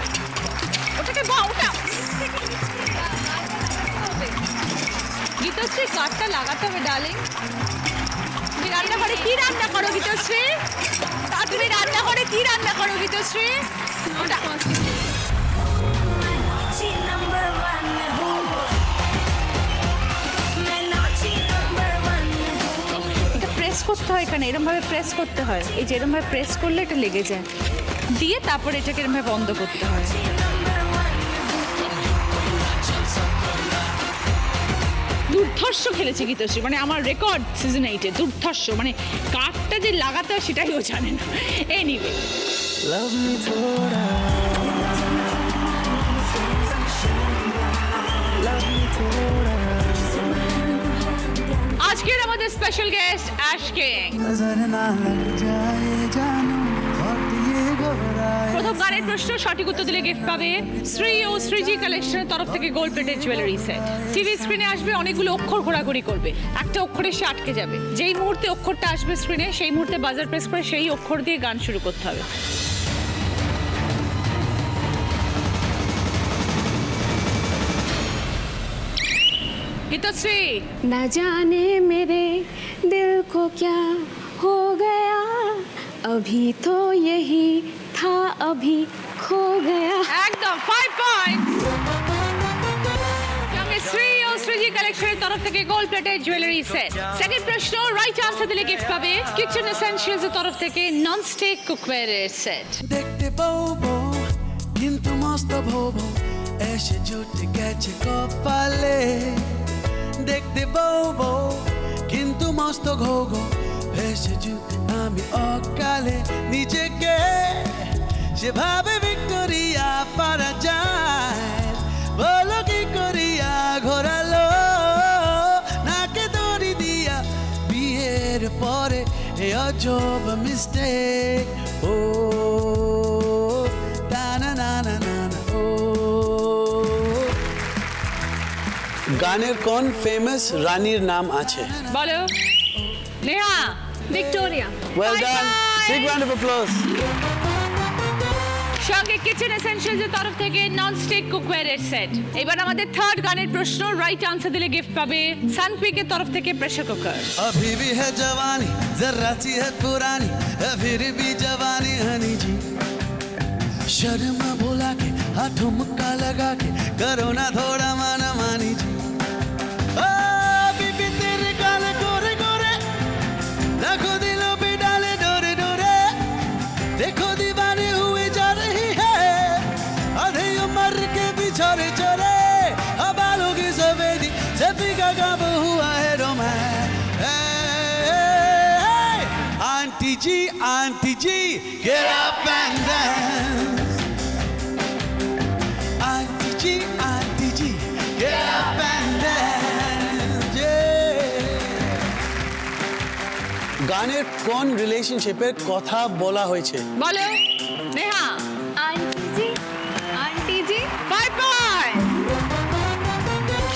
ওটাকে ওটা গীতশ্রী, কাঠটা লাগাতে হবে ডার্লিং। তুমি রান্না করে কি রান্না করো গীতশ্রী? তুমি রান্না করে কি রান্না করো গীতশ্রী? ওটা এটা প্রেস করতে হয়, এখানে এরকম ভাবে প্রেস করতে হয়, এই যে এরকম ভাবে প্রেস করলে এটা লেগে যায়, দিয়ে তারপরে এটাকে এরকম ভাবে বন্ধ করতে হয়। দুর্ধর্ষ খেলেছে গীতশ্রী, মানে আমার রেকর্ড সিজন 8-এ দুর্ধর্ষ, মানে কাঠটা যে লাগাতে হয় সেটাই ও জানে না। Anyway, Love me thoda, love me thoda, আজকের আমাদের স্পেশাল গেস্ট অ্যাশ কিং। नजर ना लग जाए जानू बहुत ये घबराए। প্রথম গানের প্রশ্ন সঠিক উত্তর দিলে গিফট পাবে শ্রী ও শ্রীজি কালেকশনের তরফ থেকে gold plated jewellery set. TV স্ক্রিনে আসবে, অনেকগুলো অক্ষর ঘোরাঘুরি করবে, একটা অক্ষরে সে আটকে যাবে, যেই মুহূর্তে অক্ষরটা আসবে স্ক্রিনে সেই মুহূর্তে বাজার প্রেস করে সেই অক্ষর দিয়ে গান শুরু করতে হবে। গীতশ্রী, ना जाने मेरे दिल को क्या हो गया, अभी तो यही था अभी खो गया। একদম 5 পয়েন্ট। সঙ্গে শ্রী ও শ্রীজি কালেকশনের তরফ থেকে gold plated jewellery set. Second প্রশ্ন রাইট আনসার দিলে গিফট পাবে কিচেন এসেনশিয়ালস এর তরফ থেকে নন স্টিক কুকওয়্যারের সেট। দেখতে বউ বউ কিন্তু মস্ত ভোবো এসে জুটে গেছে কপালে। দেখতে বউ বউ কিন্তু মস্ত ঘোগো এসে জুটে আমি অকালে। নিজেকে সেভাবে ভিক্টোরিয়া পারা যায়, বলো কি করিয়া ঘোরালো নাকে দড়ি দিয়া বিয়ের পরে এ অজব মিস্টেক। ও না না না না না ও। গানের কোন ফেমাস রানীর নাম আছে? বলো। Neha, Victoria. Well Bye done, bye. Big round of applause. সঙ্গে কিচেন এসেনশিয়ালস এর তরফ থেকে নন স্টিক কুকওয়্যারের সেট। এবার আমাদের থার্ড গানের প্রশ্ন রাইট আনসার দিলে গিফট পাবে সানপিক এর তরফ থেকে প্রেসার কুকার। अभी भी है जवानी जरा सी है पुरानी है फिर भी जवानी हनी जी। शर्म भुला के हाथों मुक्का लगा के करो ना थोड़ा माना मानी जी। ओ बीबी तेरे गाल गोरे गोरे देखो दिलों पे डाले डोरे डोरे। देखो दीवानी हुई जा रही है आधी उम्र के भी छोरे छोरे। अब बालों की सफेदी से फीका कब हुआ है रोमांस। Aunty ji get up and dance। Aunty ji get up and dance yeah। গানের কোন রিলেশনশিপের কথা বলা হয়েছে? বলো। নেহা, आंटी जी 5 পয়েন্ট।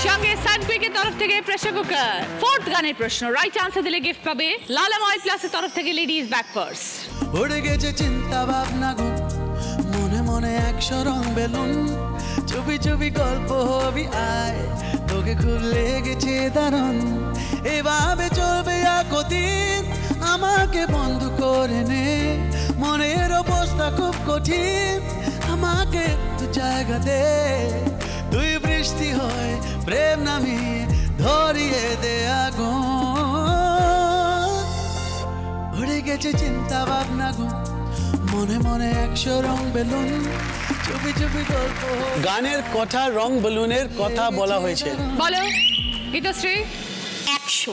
সঙ্গে সানপিক এর তরফ থেকে প্রেসার কুকার। ফোর্থ গানের প্রশ্ন রাইট আনসার দিলে গিফট পাবে লালাময় প্লাসের তরফ থেকে লেডিস ব্যাক পার্স। উড়ে গেছে চিন্তা ভাবনা গো মনে মনে 100 রং বেলুন। চুপি চুপি গল্প হবি আয় তোকে খুব লেগেছে দারুণ। এভাবে চলবে কতদিন আমাকে বন্ধ করে নে। মনের অবস্থা খুব কঠিন আমাকে একটু জায়গা দে। তুই বৃষ্টি হয়ে প্রেম নামিয়ে ধরিয়ে দে আগুন। উড়ে গেছে চিন্তা ভাবনা গো মনে মনে 100 রং বেলুন। চুপি চুপি গল্প গানের কথা রং বেলুনের কথা বলা হয়েছে। বলো। গীতশ্রী 100।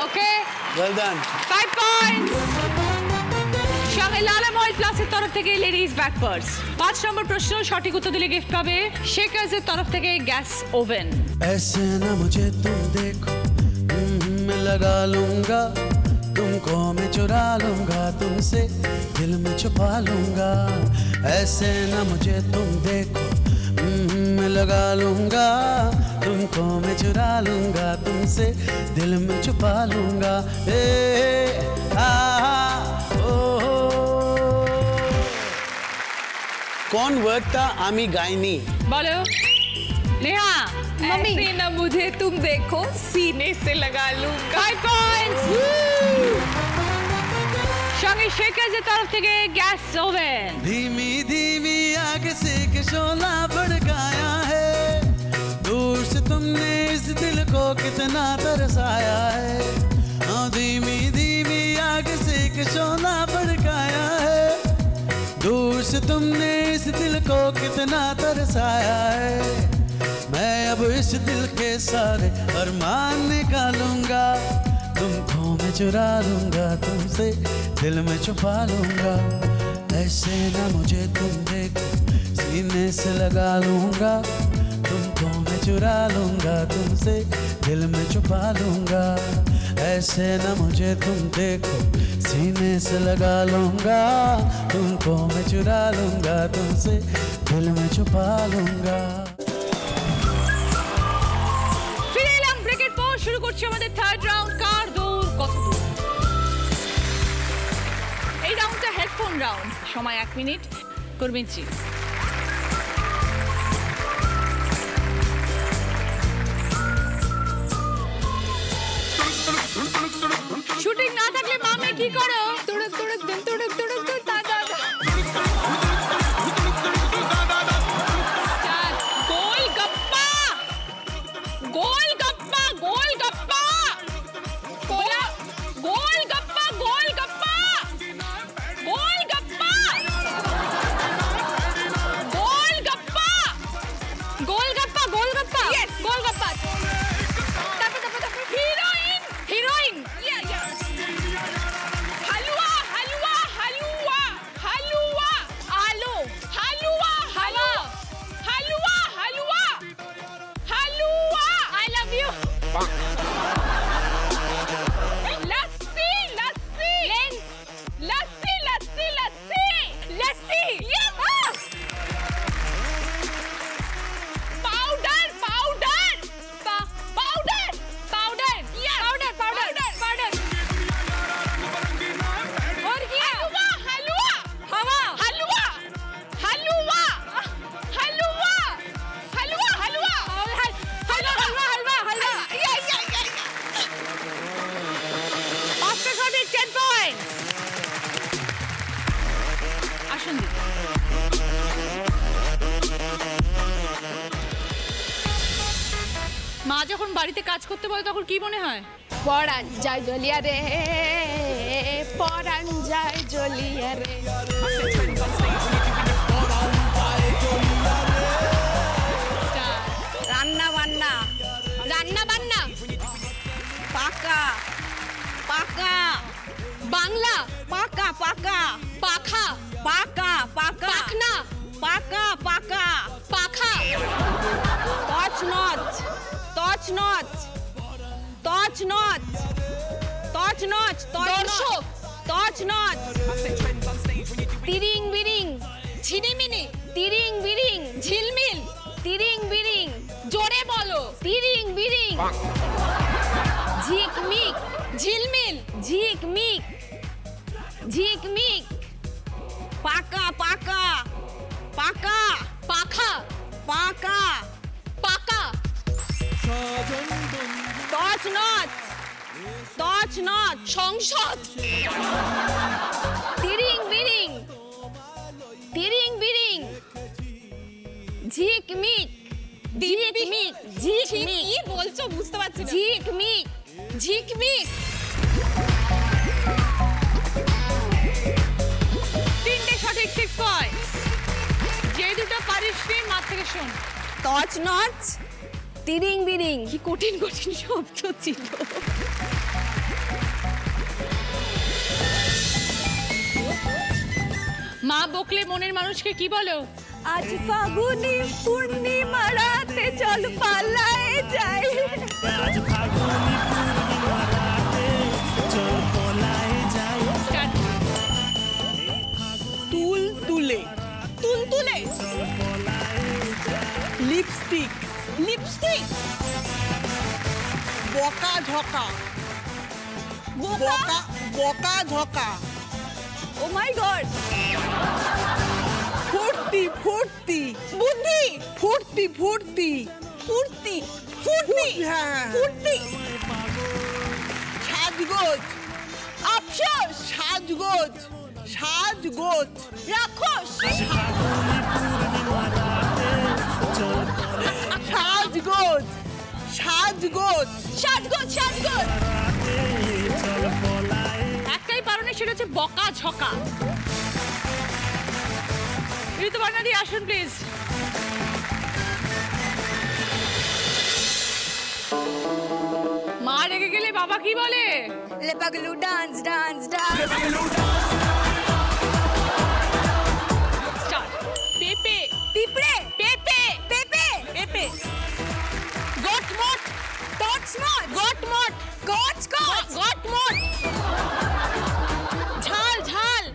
ওকে, ওয়েল ডান। 5 পয়েন্ট। সঙ্গে লালাময় প্লাসের তরফ থেকে লেডিস ব্যাক পার্স। 5 নম্বর প্রশ্ন সঠিক উত্তর দিলে গিফট পাবে শেকার্সের তরফ থেকে গ্যাস ওভেন। ऐसे न मुझे तुम देखो मैं लगा लूंगा तुमको मैं चुरा लूंगा तुमसे दिल में छुपा लूंगा। ऐसे न मुझे तुम देखो मैं लगा लूंगा तुमको मैं चुरा लूंगा तुमसे दिल में छुपा लूंगा। ए आ ओ কোন ওয়ার্ডটা আমি গাইনি? বলো। নেহা, मम्मी। ऐसे ना मुझे तुम देखो सीने से लगा लूंगा। 5 পয়েন্টস। সঙ্গে শেখাজের তরফ থেকে গ্যাস ওভেন। धीमी धीमी आग से के शोला भड़काया है, दूर से तुमने इस दिल को कितना तरसाया है। हाँ धीमी धीमी आग से के शोला भड़काया है, दूर से तुमने इस दिल को कितना तरसाया है। मैं अब इस दिल के सारे अरमान निकालूंगा, तुमको मैं चुरा लूंगा, तुमसे दिल में छुपा लूंगा। ऐसे ना मुझे तुम देखो, सीने से लगा लूंगा, तुमको मैं चुरा लूंगा, तुमसे दिल में छुपा लूंगा। ऐसे ना मुझे तुम देखो, सीने से लगा लूंगा, तुमको मैं चुरा लूंगा, तुमसे दिल में छुपा लूंगा। ফিরে এলাম ব্রেকের পর, শুরু করছি আমাদের থার্ড রাউন্ড, কার দূর কত দূর। এই রাউন্ডটা হেডফোন রাউন্ড, সময় 1 মিনিট। করবেনছি শুটিং না থাকলে মামে কি করো? তুড়ুক তুড়ুক দিন তুড়ুক তুড়ুক তুড় তা তা তা। গোলগাপ্পা গোলগাপ্পা গোলগাপ্পা গোলা গোলগাপ্পা গোলগাপ্পা গোলগাপ্পা গোলগাপ্পা গোলগাপ্পা গোলগাপ্পা গোলগাপ্পা তারপর হিরোইন হিরোইন হালুয়া হালুয়া হালুয়া হালুয়া আলু হালুয়া হালুয়া হালুয়া হালুয়া হালুয়া আই লাভ ইউ লাসি লাসি লাসি লাসি লাসি লাসি powder powder powder powder powder powder powder और क्या हलवा हलवा हवा हलवा हलवा हलवा हलवा हलवा हलवा हलवा हलवा हलवा या आफ्टर 10 पॉइंट्स আসুন দিদি। মা যখন বাড়িতে কাজ করতে বলে তখন কি মনে হয়? পরান যায় জ্বলিয়া রে, পরান যায় জ্বলিয়া রে। রান্না বান্না, রান্না বান্না, পাকা পাকা বাংলা, পাকা পাকা পাখা, পাকা পাকা পাখনা, পাকা পাকা পাখা, তছনছ তছনছ তছনছ তছনছ দর্শক, তছনছ তিরিং বিরিং ঝিনিমিনি, তিরিং বিরিং ঝিলমিল, তিরিং বিরিং জোরে বলো, তিরিং বিরিং ঝিকমিক ঝিলমিল, ঝিকমিক ঝিকমিক পাকা পাকা পাকা পাখা, পাকা পাকা, তছনছ তছনছ সংসদ, তিরিং বিরিং তিরিং বিরিং ঝিকমিক ঝিকমিক ঝিকমিক কি বলছো বুঝতে পারছি না। ঝিকমিক ঝিকমিক, তিনটে সঠিক 6 পয়েন্টস। যে দুটো পারিসনি মাঠ থেকে শোন। তছনছ তিরিং বিরিং কি কঠিন কঠিন শব্দ ছিল। মা বকলে মনের মানুষকে কি বলো? আজ ফাগুনি পূর্ণিমা রাতে চল পালায়ে যাই। Start. তুল তুলে, তুলতুলে, লিপস্টিক, লিপস্টিক, বকা ঝকা, বোকা, বকা ঝকা, ও মাই গড, ফুর্তি ফুর্তি, বুদ্ধি, ফুর্তি ফুর্তি, ফুর্তি, ফুর্তি, হ্যাঁ ফুর্তি, সাজগোজ, আফসোস, সাজগোজ, সাজগোজ, রাক্ষস, সাজগোজ, সাজগোজ, সাজগোজ, সাজগোজ। একটাই পারো না, সেটা হচ্ছে বকা ঝকা। ঋতুপর্ণা দি আসুন প্লিজ। মা রেগে গেলে বাবা কি বলে? লে Paglu dance dance dance. Start. পেপে, পিঁপড়ে, পেপে, পেঁপে, পেপে। গটমট, টচমচ, গটমট, কচকচ, গটমট। ঝাল, ঝাল,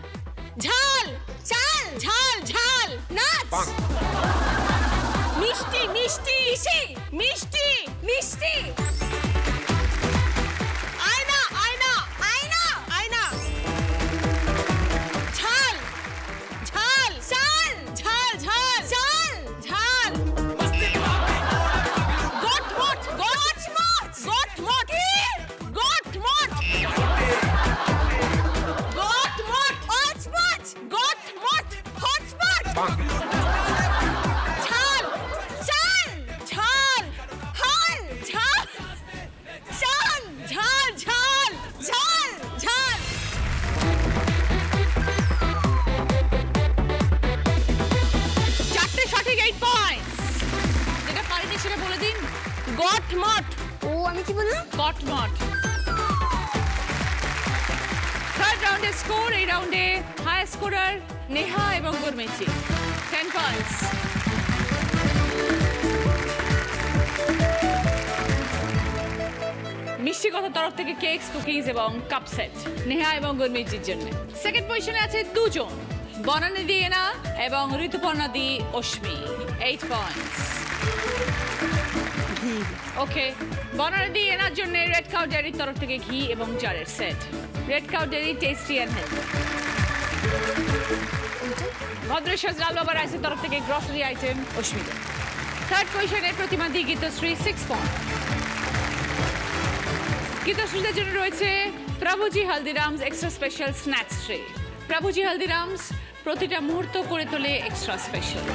ঝাল, চাল, ঝাল, ঝাল। নাচ, মিষ্টি, মিষ্টি, মিষ্টি, মিষ্টি, আয়না, আয়না, আয়না, আয়না। ঝাল, ঝাল, চাল, ঝাল, ঝাল, চাল, ঝাল। গটমট, কচমচ, গটমট, গটমট, গটমট, অচমচ, গটমট। হচমচ, ঝাল, চাল, ঝাল, হাল, ঝাল, চাল, ঝাল, ঝাল, ঝাল, ঝাল। চারটে সঠিক 8 পয়েন্টস। যেটা পারিনি সেটা বলে দিন। গটমট, ও আমি কি বললাম? গটমট। থার্ড রাউন্ডে স্কোর, এই রাউন্ডে হাই স্কোরার নেহা এবং গুরমিচি। 10 পয়েন্টস। মিষ্টি কথা তরফ থেকে কেকস, কুকিজ এবং কাপ সেট নেহা এবং গুরমিচির জন্য। সেকেন্ড পজিশনে আছে দুজন, বনানী দি এনা এবং ঋতুপর্ণা দি অশ্মি। 8 পয়েন্টস। ওকে, বনানী দি এনার জন্য রেড কাউ ডেয়ারির তরফ থেকে ঘি এবং জারের সেট। Red Cow dairy tasty and healthy. Bhadreswar Lal Baba রাইসের তরফ থেকে গ্রসারি আইটেম অশ্মিতা। থার্ড পজিশনে প্রতিমা দি গীতশ্রী 6 পয়েন্ট। গীতশ্রীদের জন্য রয়েছে Prabhuji Haldiram's extra special snacks tray. Prabhuji Haldiram's প্রতিটা মুহূর্ত করে তোলে এক্সট্রা স্পেশাল।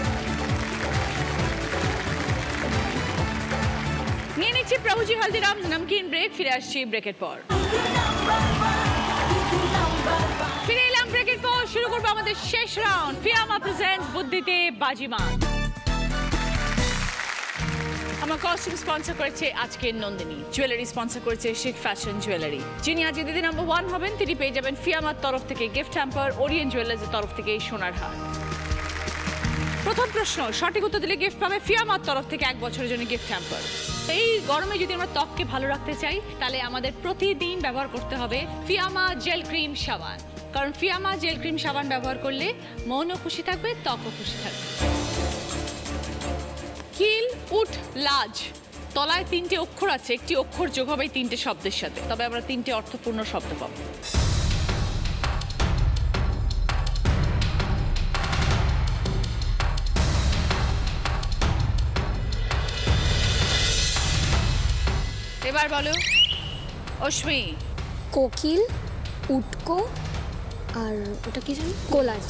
নিয়ে নিচ্ছি প্রভুজি হালদিরামস নমকিন ব্রেক, ফিরে আসছি ব্রেকের পর। ফিরে এলাম ব্রেকের পর, শুরু করবো আমাদের শেষ রাউন্ড। ফিয়ামা প্রেজেন্টস বুদ্ধিতে বাজিমাত। আমার কস্টিউম স্পন্সর করেছে আজকের নন্দিনী, জুয়েলারি স্পন্সর করেছে শিখ ফ্যাশন জুয়েলারি। যিনি আজকে দিদি নাম্বার 1 হবেন তিনি পেয়ে যাবেন ফিয়ামার তরফ থেকে গিফট হ্যাম্পার, ওরিয়েন্ট জুয়েলার্সের তরফ থেকে সোনার হার। প্রথম প্রশ্ন সঠিক উত্তর দিলে গিফট পাবে ফিয়ামার তরফ থেকে 1 বছরের জন্য গিফট হ্যাম্পার। এই গরমে যদি আমরা ত্বককে ভালো রাখতে চাই তাহলে আমাদের প্রতিদিন ব্যবহার করতে হবে ফিয়ামা জেল ক্রিম সাবান, কারণ ফিয়ামা জেল ক্রিম সাবান ব্যবহার করলে মনও খুশি থাকবে, ত্বকও খুশি থাকবে। কিল, উঠ, লাজ, তলায় 3টে অক্ষর আছে, একটি অক্ষর যোগ হবে 3টে শব্দের সাথে, তবে আমরা 3টে অর্থপূর্ণ শব্দ পাবো। এবার বলো অশ্মি। কোকিল, উটকো, আর ওটা কি জানি, কোলাজ।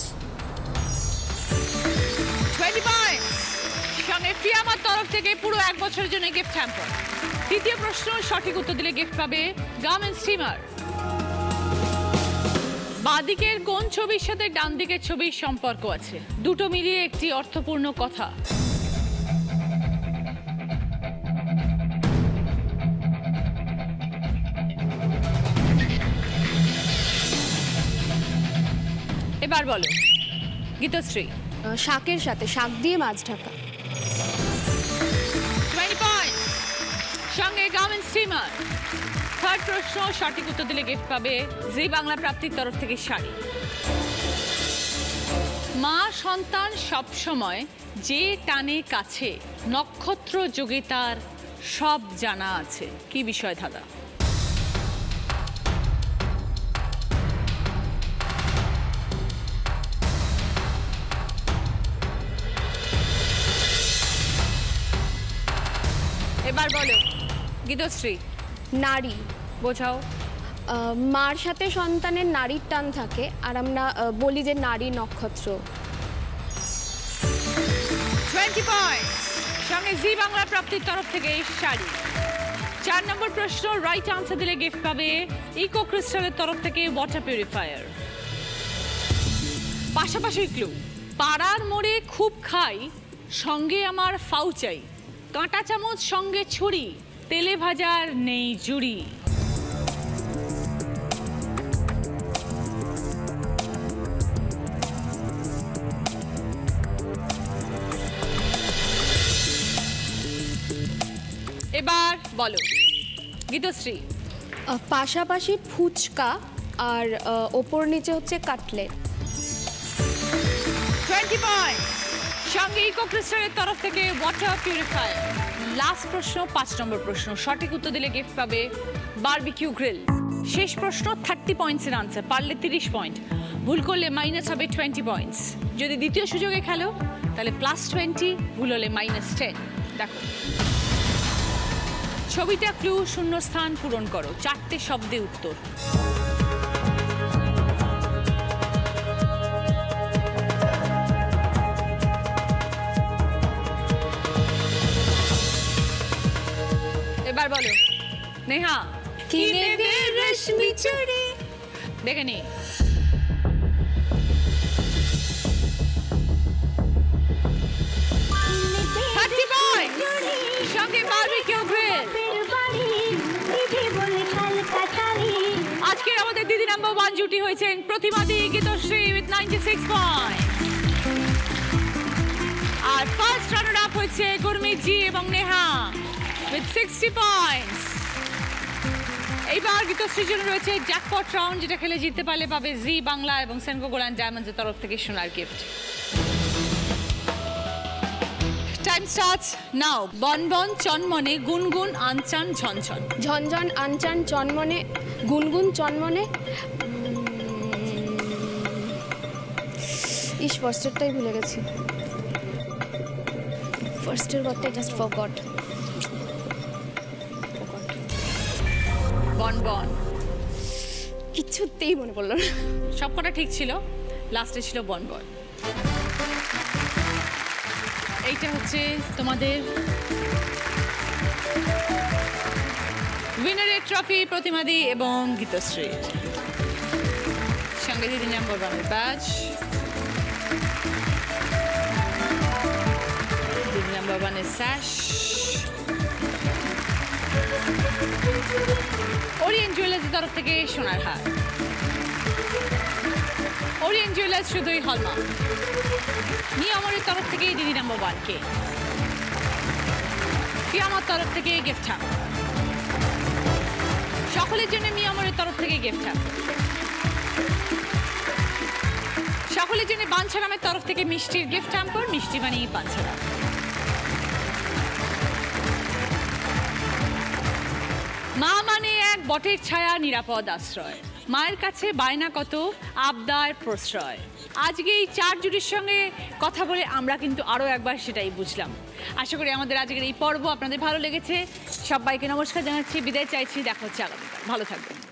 20 পয়েন্টস। সঙ্গে ফিয়ামার তরফ থেকে পুরো 1 বছরের জন্য গিফট হ্যাম্পার। দ্বিতীয় প্রশ্ন সঠিক উত্তর দিলে গিফট পাবে গার্মেন্ট স্টিমার। বাঁদিকের কোন ছবির সাথে ডান দিকের ছবির সম্পর্ক আছে? দুটো মিলিয়ে একটি অর্থপূর্ণ কথা। এবার বলো গীতশ্রী। শাকের সাথে, শাক দিয়ে মাছ ঢাকা। 20 পয়েন্টস। সঙ্গে গার্মেন্ট স্টিমার। থার্ড প্রশ্ন সঠিক উত্তর দিলে গিফট পাবে জি বাংলা প্রাপ্তির তরফ থেকে শাড়ি। মা সন্তান সব সময় যে টানে কাছে, নক্ষত্র যোগে তার সব জানা আছে। কি বিষয় দাদা? এবার বলো গীতশ্রী। নারী, বোঝাও। মার সাথে সন্তানের নারীর টান থাকে, আর আমরা বলি যে নারী নক্ষত্র। 20 পয়েন্টস। সঙ্গে জি বাংলা প্রাপ্তির তরফ থেকে শাড়ি। 4 নম্বর প্রশ্ন রাইট আনসার দিলে গিফট পাবে ইকো ক্রিস্টালের তরফ থেকে ওয়াটার পিউরিফায়ার। পাশাপাশি ক্লু, পাড়ার মোড়ে খুব খাই, সঙ্গে আমার ফাউ চাই, কাঁটা চামচ সঙ্গে ছুরি, তেলে ভাজার নেই জুড়ি। এবার বলো গীতশ্রী। পাশাপাশি ফুচকা আর ওপর নিচে হচ্ছে কাটলেট। 20 পয়েন্ট। সঙ্গে ইকো ক্রিস্টালের তরফ থেকে ওয়াটার পিউরিফায়ার। লাস্ট প্রশ্ন 5 নম্বর প্রশ্ন, সঠিক উত্তর দিলে গিফট পাবে বারবিকিউ গ্রিল। শেষ প্রশ্ন 30 পয়েন্টসের আনসার, পারলে 30 পয়েন্ট, ভুল করলে মাইনাস হবে 20 পয়েন্টস। যদি দ্বিতীয় সুযোগে খেলো তাহলে +20, ভুল হলে -10। দেখো ছবিটা ক্লু, শূন্যস্থান পূরণ করো, 4টে শব্দে উত্তর। এবার বলো নেহা। কিনে দে রেশমি চুড়ি। দেখে নি। সঙ্গে বারবিকিউ গ্রিল। আজকের আমাদের দিদি নাম্বার 1 জুটি হয়েছেন প্রতিমাদি গীতশ্রী উইথ 96 পয়েন্ট, আর ফার্স্ট রানার আপ হয়েছে গুরমিত জি এবং নেহা উইথ 60 পয়েন্টস। এইবার গীতশ্রীর জন্য রয়েছে জ্যাকপট রাউন্ড, যেটা খেলে জিততে পারলে পাবে জি বাংলা এবং সেনকো গোল্ড ডায়মন্ডসের তরফ থেকে সোনার গিফট। Time starts now. বনবন চনমনে গুনগুন আনচান ঝনঝন। ঝনঝন আনচান চনমনে গুনগুন চনমনে। ফার্স্টেরটাই ভুলে গেছি, ফার্স্টের ওয়ার্ডটা জাস্ট ফরগট। বনবন কিছুতেই মনে পড়লো না। সবকটা ঠিক ছিল, লাস্টে ছিল বনবন। এইটা হচ্ছে তোমাদের উইনারের ট্রফি, প্রতিমাদি এবং গীতশ্রী। সঙ্গে দিদি নাম্বার 1 ব্যাচ, দিদি নাম্বার 1 স্যাশ, ওরিয়েন্ট জুয়েলার্সের তরফ থেকে সোনার হার। ওরিয়েন্ট জুয়েলার্স শুধুই হলমার্ক। নিয়মের তরফ থেকে দিদি নাম্বার 1 কে, ফিয়ামার তরফ থেকে গিফট হ্যাম্পার। সকলের জন্য নিয়মের তরফ থেকে গিফট হ্যাম্পার। সকলের জন্য বাঞ্ছারামের তরফ থেকে মিষ্টির গিফট হ্যাম্পার, মিষ্টি বানিয়ে বাঞ্ছারাম। মা মানে এক বটের ছায়া, নিরাপদ আশ্রয়। মায়ের কাছে বায়না কত, আবদার প্রশ্রয়। আজকে এই 4 জুটির সঙ্গে কথা বলে আমরা কিন্তু আরও একবার সেটাই বুঝলাম। আশা করি আমাদের আজকের এই পর্ব আপনাদের ভালো লেগেছে। সবাইকে নমস্কার জানাচ্ছি, বিদায় চাইছি, দেখা হচ্ছে আগামীকাল। ভালো থাকবেন।